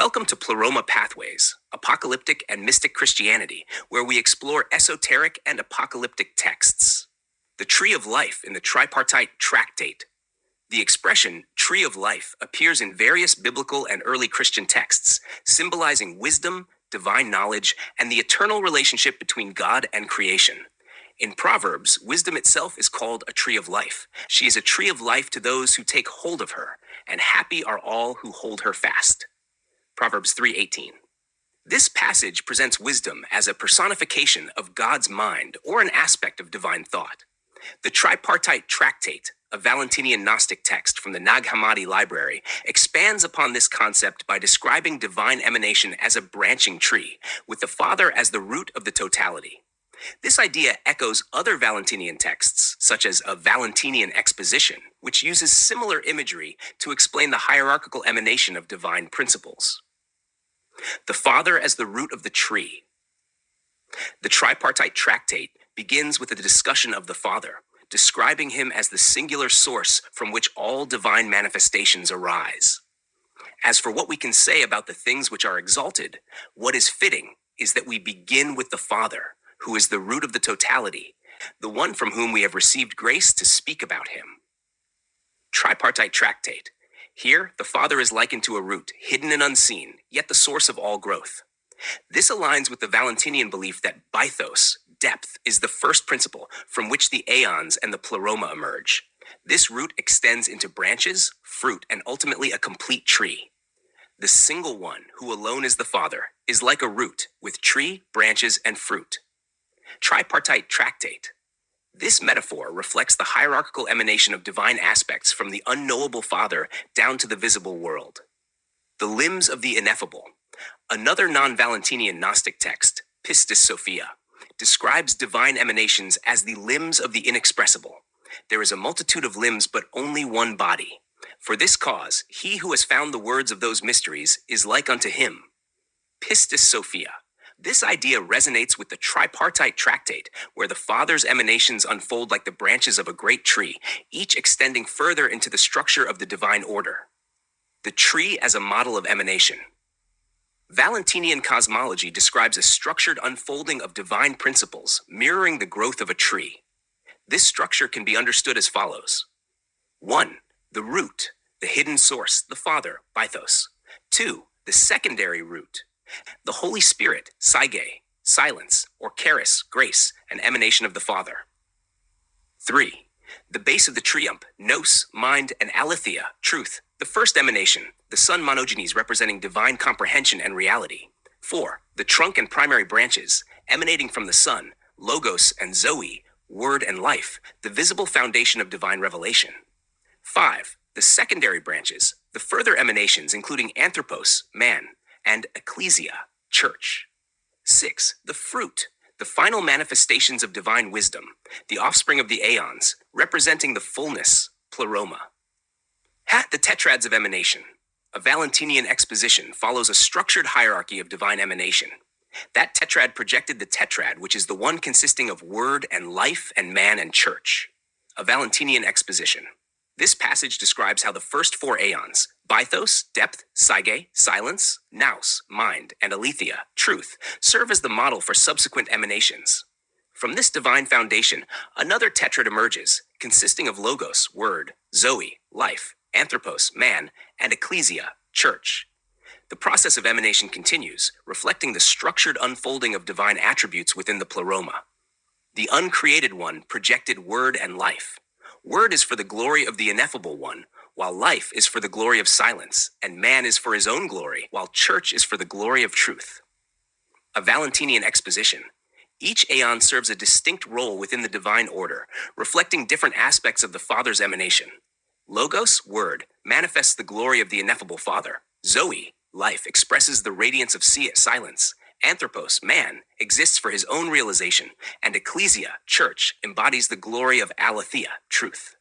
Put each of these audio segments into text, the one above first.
Welcome to Pleroma Pathways, Apocalyptic and Mystic Christianity, where we explore esoteric and apocalyptic texts. The Tree of Life in the Tripartite Tractate. The expression Tree of Life appears in various biblical and early Christian texts, symbolizing wisdom, divine knowledge, and the eternal relationship between God and creation. In Proverbs, wisdom itself is called a tree of life. She is a tree of life to those who take hold of her, and happy are all who hold her fast. Proverbs 3:18. This passage presents wisdom as a personification of God's mind or an aspect of divine thought. The Tripartite Tractate, a Valentinian Gnostic text from the Nag Hammadi Library, expands upon this concept by describing divine emanation as a branching tree, with the Father as the root of the totality. This idea echoes other Valentinian texts, such as A Valentinian Exposition, which uses similar imagery to explain the hierarchical emanation of divine principles. The Father as the root of the tree. The Tripartite Tractate begins with a discussion of the Father, describing him as the singular source from which all divine manifestations arise. As for what we can say about the things which are exalted, what is fitting is that we begin with the Father, who is the root of the totality, the one from whom we have received grace to speak about him. Tripartite Tractate. Here, the Father is likened to a root, hidden and unseen, yet the source of all growth. This aligns with the Valentinian belief that bythos, depth, is the first principle from which the Aeons and the Pleroma emerge. This root extends into branches, fruit, and ultimately a complete tree. The single one, who alone is the Father, is like a root, with tree, branches, and fruit. Tripartite Tractate. This metaphor reflects the hierarchical emanation of divine aspects from the unknowable Father down to the visible world. The limbs of the ineffable. Another non-Valentinian Gnostic text, Pistis Sophia, describes divine emanations as the limbs of the inexpressible. There is a multitude of limbs, but only one body. For this cause, he who has found the words of those mysteries is like unto him. Pistis Sophia. This idea resonates with the Tripartite Tractate, where the Father's emanations unfold like the branches of a great tree, each extending further into the structure of the divine order. The tree as a model of emanation. Valentinian cosmology describes a structured unfolding of divine principles, mirroring the growth of a tree. This structure can be understood as follows. 1. The root, the hidden source, the Father, bythos. 2. The secondary root, the Holy Spirit, psyche, silence, or charis, grace, an emanation of the Father. 3. The base of the triumph, nous, mind, and aletheia, truth, the first emanation, the Son monogenes representing divine comprehension and reality. 4. The trunk and primary branches, emanating from the Son, logos and zoe, word and life, the visible foundation of divine revelation. 5. The secondary branches, the further emanations including anthropos, man, and ecclesia, church. 6. The fruit, the final manifestations of divine wisdom, the offspring of the Aeons, representing the fullness, Pleroma. The tetrads of emanation. A Valentinian exposition follows a structured hierarchy of divine emanation. That tetrad projected the tetrad, which is the one consisting of word and life and man and church. A Valentinian exposition. This passage describes how the first four Aeons, bythos, depth, psyche, silence, nous, mind, and aletheia, truth, serve as the model for subsequent emanations. From this divine foundation, another tetrad emerges, consisting of logos, word, zoe, life, anthropos, man, and ecclesia, church. The process of emanation continues, reflecting the structured unfolding of divine attributes within the Pleroma. The uncreated one projected word and life. Word is for the glory of the ineffable one, while life is for the glory of silence, and man is for his own glory, while church is for the glory of truth. A Valentinian exposition. Each Aeon serves a distinct role within the divine order, reflecting different aspects of the Father's emanation. Logos, word, manifests the glory of the ineffable Father. Zoe, life, expresses the radiance of silence. Anthropos, man, exists for his own realization, and ecclesia, church, embodies the glory of aletheia, truth.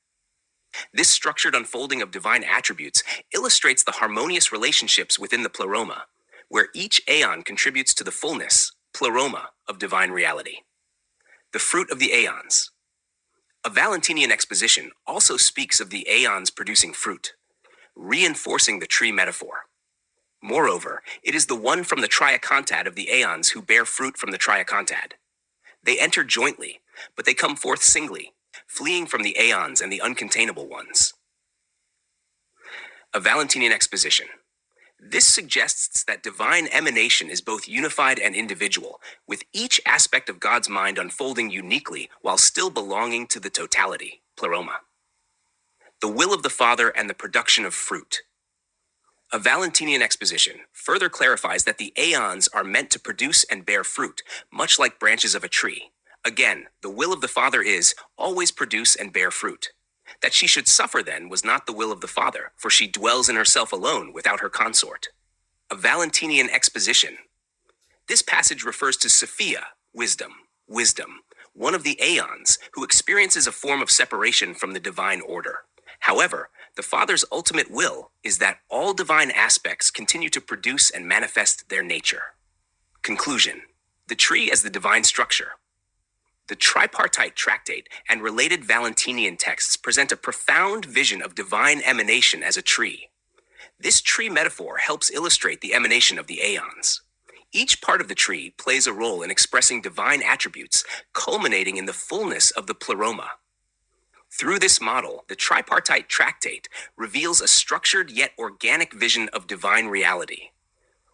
This structured unfolding of divine attributes illustrates the harmonious relationships within the Pleroma, where each Aeon contributes to the fullness, Pleroma, of divine reality. The fruit of the Aeons. A Valentinian exposition also speaks of the Aeons producing fruit, reinforcing the tree metaphor. Moreover, it is the one from the triacontad of the Aeons who bear fruit from the triacontad. They enter jointly, but they come forth singly, fleeing from the Aeons and the uncontainable ones. A Valentinian Exposition. This suggests that divine emanation is both unified and individual, with each aspect of God's mind unfolding uniquely while still belonging to the totality, Pleroma. The will of the Father and the production of fruit. A Valentinian Exposition further clarifies that the Aeons are meant to produce and bear fruit, much like branches of a tree. Again, the will of the Father is always produce and bear fruit. That she should suffer then was not the will of the Father, for she dwells in herself alone without her consort. A Valentinian Exposition. This passage refers to Sophia, wisdom, one of the Aeons, who experiences a form of separation from the divine order. However, the Father's ultimate will is that all divine aspects continue to produce and manifest their nature. Conclusion. The tree as the divine structure. The Tripartite Tractate and related Valentinian texts present a profound vision of divine emanation as a tree. This tree metaphor helps illustrate the emanation of the Aeons. Each part of the tree plays a role in expressing divine attributes, culminating in the fullness of the Pleroma. Through this model, the Tripartite Tractate reveals a structured yet organic vision of divine reality,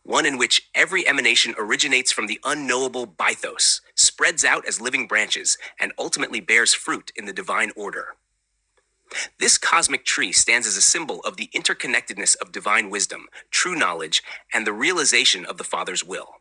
one in which every emanation originates from the unknowable bythos, spreads out as living branches, and ultimately bears fruit in the divine order. This cosmic tree stands as a symbol of the interconnectedness of divine wisdom, true knowledge, and the realization of the Father's will.